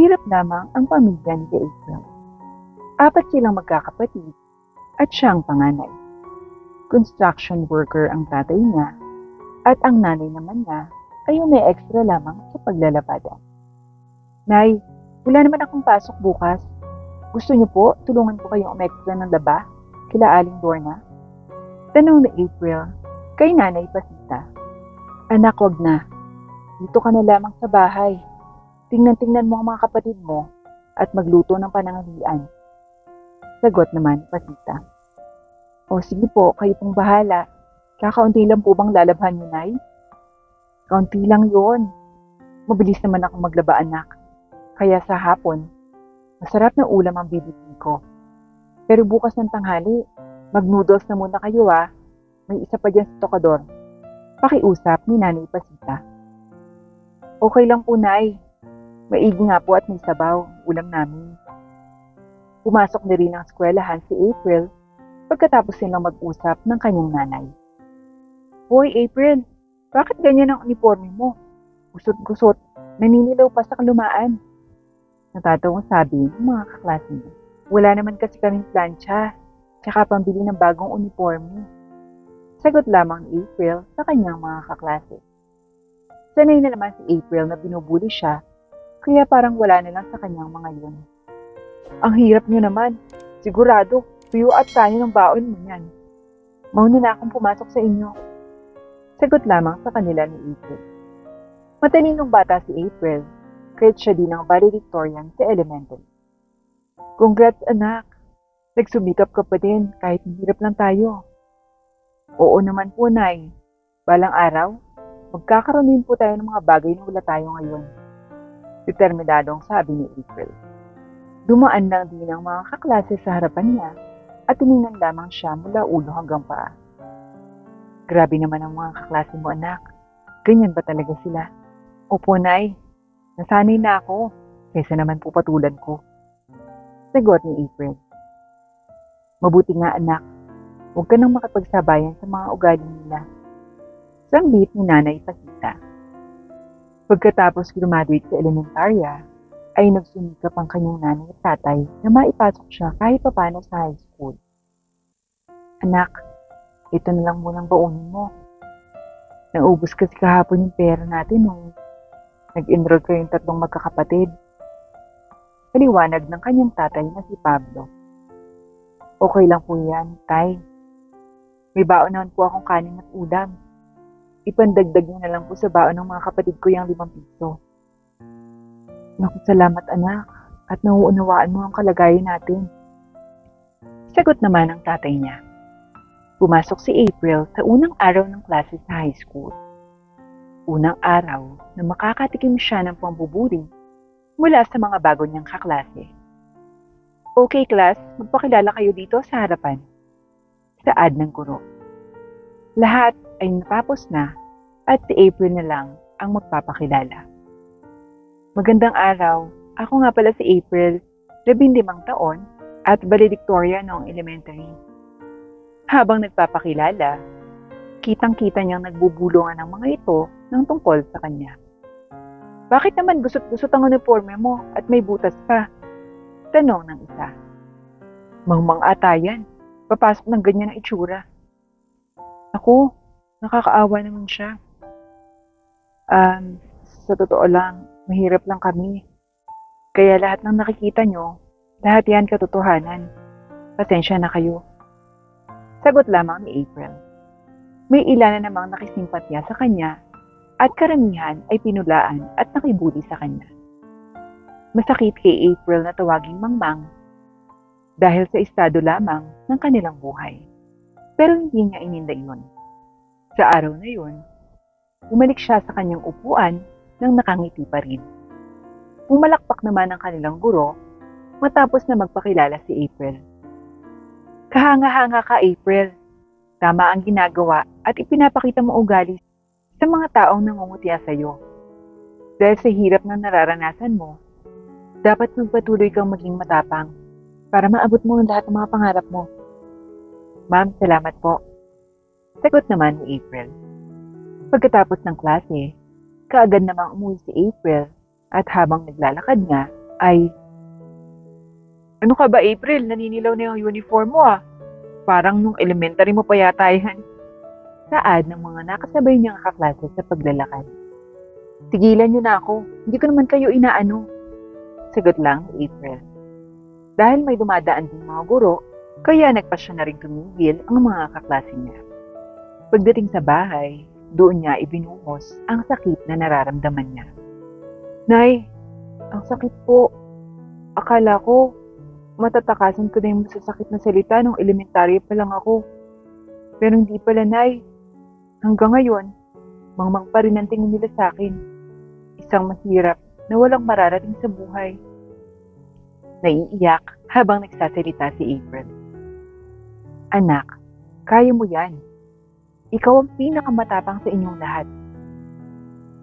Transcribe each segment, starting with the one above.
Mahirap lamang ang pamilya ni April. 4 silang magkakapatid at siyang panganay. Construction worker ang tatay niya at ang nanay naman niya ay may extra lamang sa paglalabada. Nay, wala naman akong pasok bukas. Gusto niyo po, tulungan ko kayong umextra ng laba? Kila Aling Lorna? Tanong ni April kay Nanay Pasita. Anak, wag na. Dito ka na lamang sa bahay. Tingnan-tingnan mo ang mga kapatid mo at magluto ng pananghalian. Sagot naman ni Pasita. O sige po, kayo pong bahala. Kakaunti lang po bang lalabhan niyo, Nay? Kaunti lang yon. Mabilis naman ako maglaba, anak. Kaya sa hapon, masarap na ulam ang bibitin ko. Pero bukas ng tanghali, mag-noodles na muna kayo ah. May isa pa dyan sa tokador. Pakiusap ni Nanay Pasita. Okay lang po, Nay. Maigi nga po at may sabaw, ulam namin. Pumasok na rin ang eskwelahan si April pagkatapos nilang mag-usap ng kanyang nanay. Hoy April, bakit ganyan ang uniforme mo? Gusot-gusot, naninilaw pa sa kalumaan. Natatawang sabi ng mga kaklase niya. Wala naman kasi kaming plancha, tsaka pambili ng bagong uniforme. Sagot lamang ni April sa kanyang mga kaklase. Sanay na naman si April na binubuli siya, kaya parang wala na lang sa kanyang mga yun. Ang hirap nyo naman. Sigurado, tuyo at tayo ng baon mo yan. Mauna na akong pumasok sa inyo. Sagot lamang sa kanila ni April. Matalinong bata si April, kahit siya din ang valedictorian sa elementary. Congrats anak, nagsumikap ka pa din kahit hirap lang tayo. Oo naman po, Nay. Balang araw, magkakaroon din po tayo ng mga bagay na wala tayo ngayon. Determinadong sabi ni April. Dumaan lang din ang mga kaklase sa harapan niya at tiningnan lamang siya mula ulo hanggang paa. Grabe naman ang mga kaklase mo, anak. Ganyan ba talaga sila? Opo, Nay. Nasanay na ako. Kaysa naman po patulan ko. Sagot ni April. Mabuti nga, anak. Huwag ka nang makapagsabayan sa mga ugali nila. Sangbit ni Nanay Pasita. Pagkatapos graduate sa elementarya, ay nagsumikap ang kanyang nanay at tatay na maipasok siya kahit papano sa high school. Anak, ito na lang munang baunin mo. Naubos kasi kahapon yung pera natin nung nag-enroll kayong 3 magkakapatid. Paliwanag ng kanyang tatay na si Pablo. Okay lang po yan, Tay. May baon naman po akong kanin at ulam. Ipandagdag niyo na lang po sa baon ng mga kapatid ko yung 5 piso. Naku, salamat anak, at nauunawaan mo ang kalagayan natin. Sagot naman ng tatay niya. Pumasok si April sa unang araw ng klase sa high school. Unang araw na makakatikim siya ng pambuburi mula sa mga bago niyang kaklase. Okay class, magpakilala kayo dito sa harapan. Saad ng guro. Lahat ay natapos na at si April na lang ang magpapakilala. Magandang araw, ako nga pala si April, 15 taon at valedictorian noong elementary. Habang nagpapakilala, kitang-kita niyang nagbubulungan ng mga ito ng tungkol sa kanya. Bakit naman gusot-gusot ang uniforme mo at may butas pa? Tanong ng isa. Mangmang ata yan, papasok ng ganyan ang itsura. Ako, nakakaawa naman siya. Sa totoo lang, mahirap lang kami. Kaya lahat ng nakikita nyo, lahat yan katotohanan. Pasensya na kayo. Sagot lamang ni April. May ilan na namang nakisimpatya sa kanya at karamihan ay pinulaan at nakibuli sa kanya. Masakit kay April na tawaging mangmang dahil sa estado lamang ng kanilang buhay. Pero hindi niya ininda yun. Sa araw na yun, bumalik siya sa kanyang upuan nang nakangiti pa rin. Pumalakpak naman ang kanilang guro matapos na magpakilala si April. Kahanga-hanga ka, April. Tama ang ginagawa at ipinapakita mo ugali sa mga taong nangungutya sa iyo. Dahil sa hirap na nararanasan mo, dapat magpatuloy kang maging matapang para maabot mo ang lahat ng mga pangarap mo. Ma'am, salamat po. Sagot naman ni April. Pagkatapos ng klase, kaagad namang umuwi si April at habang naglalakad nga, ay, "Ano ka ba, April? Naninilaw na yung uniform mo ah. Parang nung elementary mo pa yata yan." Saad ng mga nakasabay niyang kaklase sa paglalakad. "Tigilan niyo na ako. Hindi ko naman kayo inaano." Sagot lang ni April. Dahil may dumadaan din mga guro, kaya nagpa siya na rin tumigil ang mga kaklase niya. Pagdating sa bahay, doon niya ibinuhos ang sakit na nararamdaman niya. "Nay, ang sakit po. Akala ko, matatakasan ko na yung masasakit na salita nung elementarya pa lang ako. Pero hindi pala, Nay. Hanggang ngayon, mangmang pa rin ang tingin nila sa akin. Isang mahirap na walang mararating sa buhay." Naiiyak habang nagsasalita si April. "Anak, kaya mo yan. Ikaw ang pinakamatapang sa inyong lahat.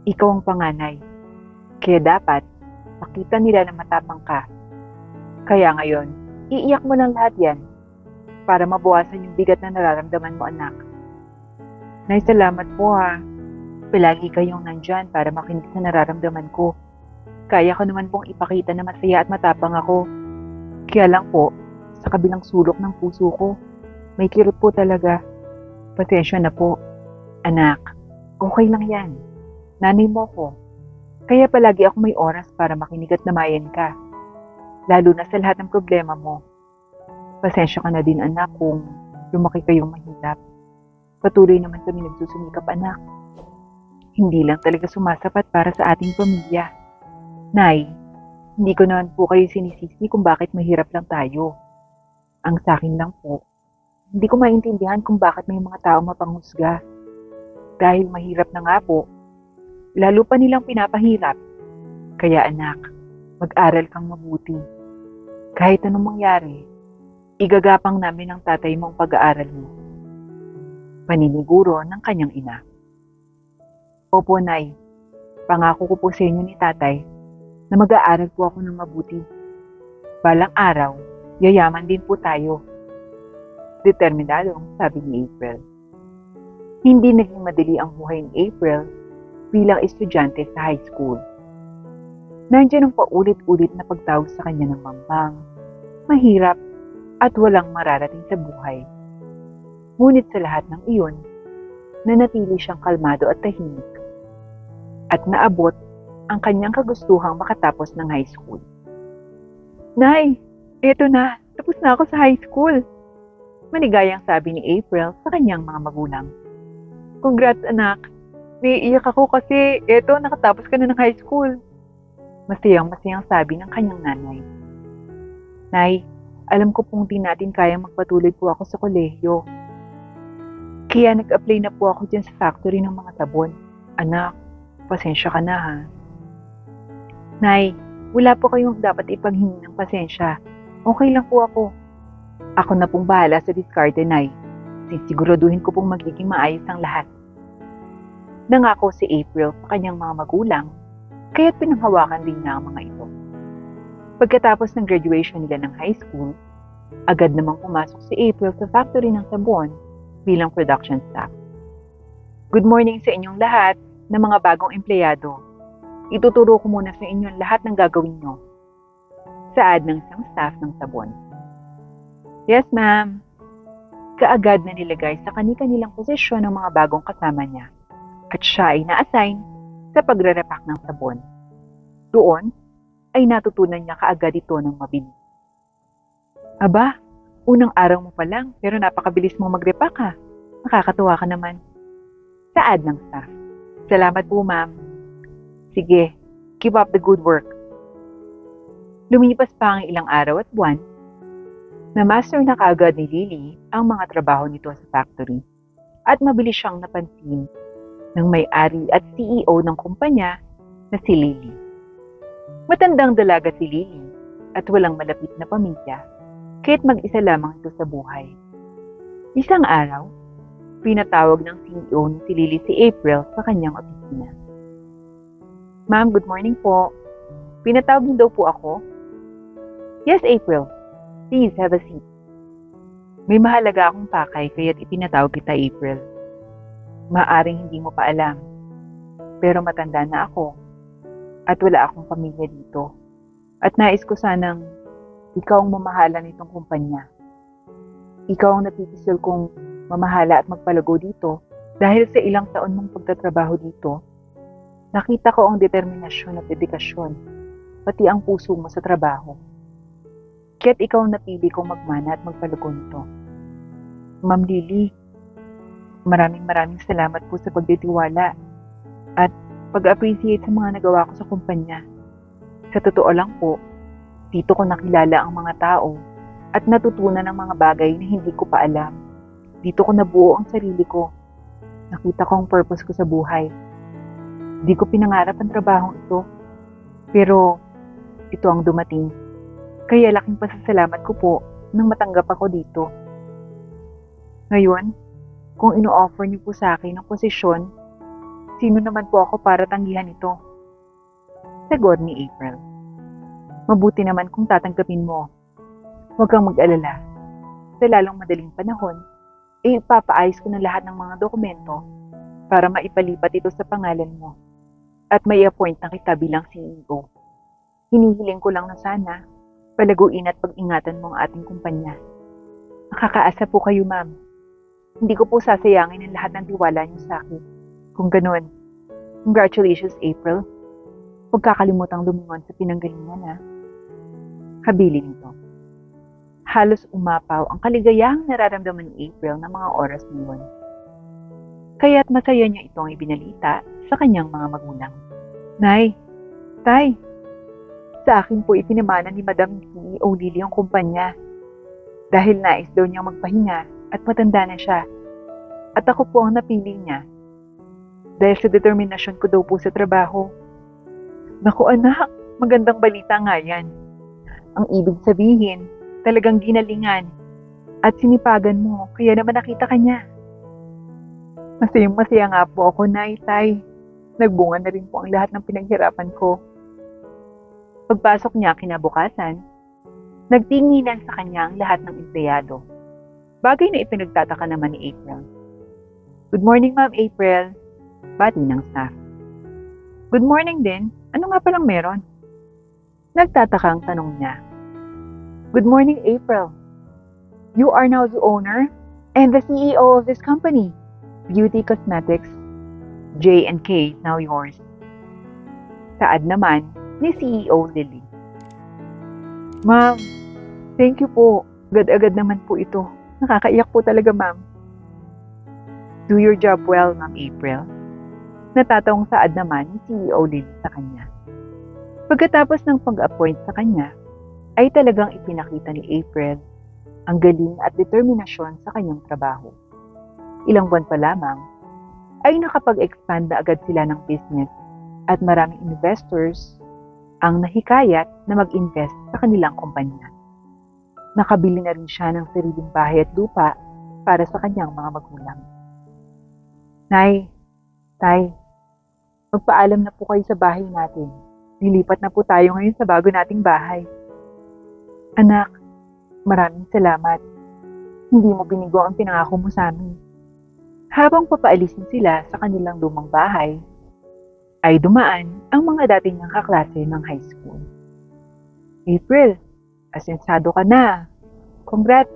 Ikaw ang panganay. Kaya dapat, makita nila na matapang ka. Kaya ngayon, iiyak mo lang lahat yan para mabawasan yung bigat na nararamdaman mo, anak. Nay, salamat po ha. Palagi kayong nandyan para makinig sa nararamdaman ko. Kaya ko naman pong ipakita na masaya at matapang ako. Kaya lang po, sa kabilang sulok ng puso ko, may kirot po talaga. Pasensya na po. Anak, okay lang yan. Nanay mo ko. Kaya palagi ako may oras para makinig at namayan ka. Lalo na sa lahat ng problema mo. Pasensya ka na din, anak, kung lumaki kayong mahirap. Patuloy naman kami nagsusumikap, anak. Hindi lang talaga sumasapat para sa ating pamilya. Nay, hindi ko naman po kayo sinisisi kung bakit mahirap lang tayo. Ang sa akin lang po, hindi ko maintindihan kung bakit may mga tao mapanghusga. Dahil mahirap na nga po, lalo pa nilang pinapahirap. Kaya anak, mag-aral kang mabuti. Kahit anong mangyari, igagapang namin ang tatay mong pag-aaral mo. Paniniguro ng kanyang ina. Opo, Nay. Pangako ko po sa inyo ni tatay na mag-aaral po ako ng mabuti. Balang araw, yayaman din po tayo. Determinadong sabi ni April. Hindi naging madali ang buhay ni April bilang estudyante sa high school. Nandiyan ang paulit-ulit na pagtawag sa kanya ng mambang, mahirap at walang mararating sa buhay. Ngunit sa lahat ng iyon, nanatili siyang kalmado at tahimik at naabot ang kanyang kagustuhang makatapos ng high school. Nay, eto na, tapos na ako sa high school. Maligayang sabi ni April sa kanyang mga magulang. Congrats, anak. Naiiyak ako kasi eto, nakatapos ka na ng high school. Masayang-masayang sabi ng kanyang nanay. Nay, alam ko pong di natin kayang magpatuloy po ako sa kolehiyo. Kaya nag-apply na po ako dyan sa factory ng mga sabon. Anak, pasensya ka na ha. Nay, wala po kayong dapat ipaghingi ng pasensya. Okay lang po ako. Ako na pong bahala sa diskarte, Nay. Sisiguraduhin ko pong magiging maayos ang lahat. Nangako si April sa kanyang mga magulang, kaya't pinanghawakan din niya ang mga ito. Pagkatapos ng graduation nila ng high school, agad namang pumasok si April sa factory ng sabon bilang production staff. Good morning sa inyong lahat na mga bagong empleyado. Ituturo ko muna sa inyo lahat ng gagawin nyo. Saad ng isang staff ng sabon. Yes, ma'am. Kaagad na nilagay sa kani-kanilang posisyon ng mga bagong kasama niya at siya ay na-assign sa pagre-repack ng sabon. Doon ay natutunan niya kaagad ito ng mabilis. Aba, unang araw mo pa lang pero napakabilis mo mag-repack ha. Nakakatuwa ka naman. Saad ng staff. Salamat po, ma'am. Sige, keep up the good work. Lumipas pa ang ilang araw at buwan, na-master na kaagad ni Lily ang mga trabaho nito sa factory at mabilis siyang napansin ng may-ari at CEO ng kumpanya na si Lily. Matandang dalaga si Lily at walang malapit na pamilya kahit mag-isa lamang ito sa buhay. Isang araw, pinatawag ng CEO ni si Lily si April sa kanyang opisina. Ma'am, good morning po. Pinatawag niyo daw po ako? Yes, April. Please, have a seat. May mahalaga akong pakay kaya't ipinatawag kita, April. Maaring hindi mo pa alam, pero matanda na ako at wala akong pamilya dito. At nais ko sanang ikaw ang mamahala nitong kumpanya. Ikaw ang napipisil kong mamahala at magpalago dito dahil sa ilang taon mong pagtatrabaho dito. Nakita ko ang determinasyon at dedikasyon, pati ang puso mo sa trabaho. Kaya't ikaw ang napili kong magmana at magpalago nito. Ma'am Lily, maraming salamat po sa pagtitiwala at pag-appreciate sa mga nagawa ko sa kumpanya. Sa totoo lang po, dito ko nakilala ang mga tao at natutunan ng mga bagay na hindi ko pa alam. Dito ko nabuo ang sarili ko. Nakita ko ang purpose ko sa buhay. Di ko pinangarap ang trabahong ito. Pero ito ang dumating. Kaya laking pasasalamat ko po nang matanggap ako dito. Ngayon, kung ino-offer niyo po sa akin ang posisyon, sino naman po ako para tanggihan ito? Sagot ni April. Mabuti naman kung tatanggapin mo. Huwag kang mag-alala. Sa lalong madaling panahon, ipapaayos ko na lahat ng mga dokumento para maipalipat ito sa pangalan mo at may appoint na kita bilang CEO. Hinihiling ko lang na sana palaguin at pag-ingatan mo ang ating kumpanya. Nakakaasa po kayo, ma'am. Hindi ko po sasayangin ang lahat ng tiwala niyo sa akin. Kung ganun, congratulations, April. Huwag kakalimutang lumingon sa pinanggalingan, ha? Habilin nito. Halos umapaw ang kaligayahang nararamdaman ni April ng mga oras niyon. Kaya't masaya niya itong ibinalita sa kanyang mga magulang. Nay, Tay, sa akin po itinamana ni Madam CEO Lily ang kumpanya dahil nais daw niyang magpahinga at matanda na siya. At ako po ang napili niya dahil sa determinasyon ko daw po sa trabaho. Naku anak, magandang balita nga yan. Ang ibig sabihin, talagang ginalingan at sinipagan mo kaya naman nakita ka niya. Masayang-masaya nga po ako, Nay, Tay. Nagbunga na rin po ang lahat ng pinaghirapan ko. Pagpasok niya kinabukasan, nagtinginan sa kanya ang lahat ng empleyado. Bagay na ipinagtataka naman ni April. Good morning, Ma'am April. Bati ng staff. Good morning din. Ano nga palang meron? Nagtataka ang tanong niya. Good morning, April. You are now the owner and the CEO of this company, Beauty Cosmetics. J&K, now yours. Saad naman ni CEO Lily. Ma'am, thank you po. Agad-agad naman po ito. Nakakaiyak po talaga, ma'am. Do your job well, Ma'am April. Natatawang saad naman ni CEO Lily sa kanya. Pagkatapos ng pag-appoint sa kanya, ay talagang ipinakita ni April ang galing at determinasyon sa kanyang trabaho. Ilang buwan pa lamang, ay nakapag-expand na agad sila ng business at maraming investors ang nahikayat na mag-invest sa kanilang kumpanya. Nakabili na rin siya ng sariling bahay at lupa para sa kanyang mga magulang. Nay, Tay, magpaalam na po kayo sa bahay natin. Lilipat na po tayo ngayon sa bago nating bahay. Anak, maraming salamat. Hindi mo binigo ang pinangako mo sa amin. Habang papaalisin sila sa kanilang lumang bahay, ay dumaan ang mga dating niyang kaklase ng high school. April, asensado ka na. Congrats!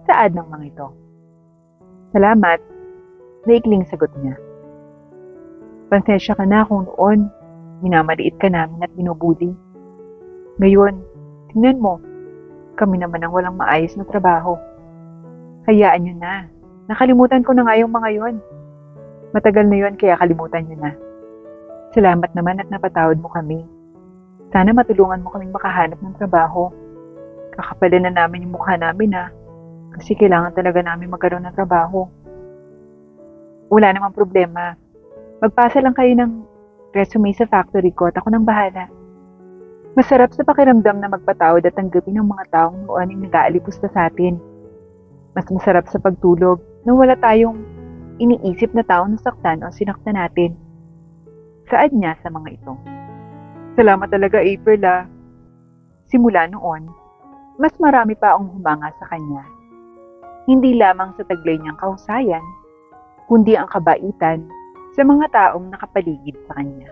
Saad ng mga ito. Salamat, naikling sagot niya. Pansensya ka na kung noon, minamaliit ka namin at binubuli. Ngayon, tingnan mo, kami naman ang walang maayos na trabaho. Hayaan niyo na. Nakalimutan ko na nga yung mga yon. Matagal na yon kaya kalimutan niyo na. Salamat naman at napatawad mo kami. Sana matulungan mo kaming makahanap ng trabaho. Kakapalan na namin yung mukha namin kasi kailangan talaga namin magkaroon ng trabaho. Wala namang problema. Magpasa lang kayo ng resume sa factory ko at ako nang bahala. Masarap sa pakiramdam na magpatawad at tanggapin ng mga taong noon yung nag-aalipusta sa atin. Mas masarap sa pagtulog na wala tayong iniisip na taong nasaktan o sinaktan natin. Saad niya sa mga ito. Salamat talaga, April. Simula noon, mas marami pa akong humanga sa kanya. Hindi lamang sa taglay niyang kahusayan, kundi ang kabaitan sa mga taong nakapaligid sa kanya.